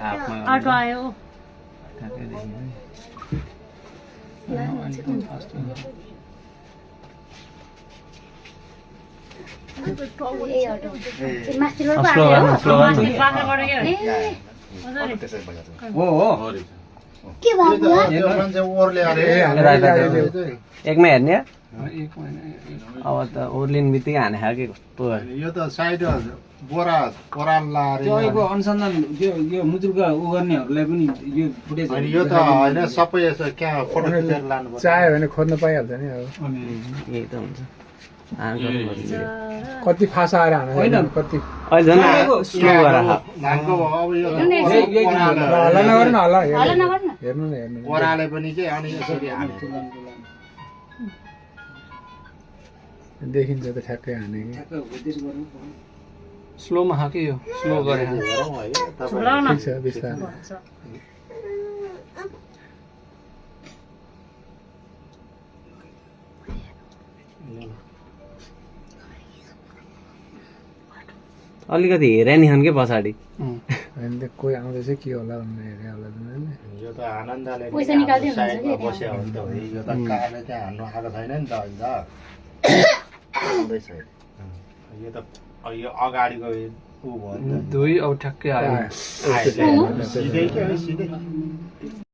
आटो आयो एकमै हेर्ने अब त ओर्लिन बित्तिकै हाने खालको कस्तो यो त साइड बोरा कोराल लारे त्यो अनुसन्धान यो मुजुरका उ गर्नेहरूलाई पनि यो फुटेज अनि यो त हैन सबै यसो क्या फोटो खिचेर लानु पर्छ चाह्यो भने खोज्न पाइहाल्छ नि अब यही त हुन्छ कति फासा आएर हाने कति अहिले झन् स्लो गरेर धानको अब यो हल्ला नगर्नु न हल्ला हल्ला नगर्नु हेर्नु न हेर्नु कोराले पनि के अनि यसरी हाने देखिन्छ त ठ्याक्कै हाने कि स्लोमा खायो यो स्लो गरे हेरौँ है झुलाउन ठिक छ बिस्तारै अलिकति हेरे नि के पछाडि होइन त कोही आउँदैछ के होला भनेर हेरे होला यो त आनन्दले पैसा निकाल्दै हुनुहुन्छ साइडमा कि बस्यो भने त हो यो त कारले त्यहाँ हान्नु आएको छैन नि त आउँदैछ यो त यो अगाडिको ऊ भयो नि त दुई औ ठ्याक्कै आयो सिधै के हो सिधै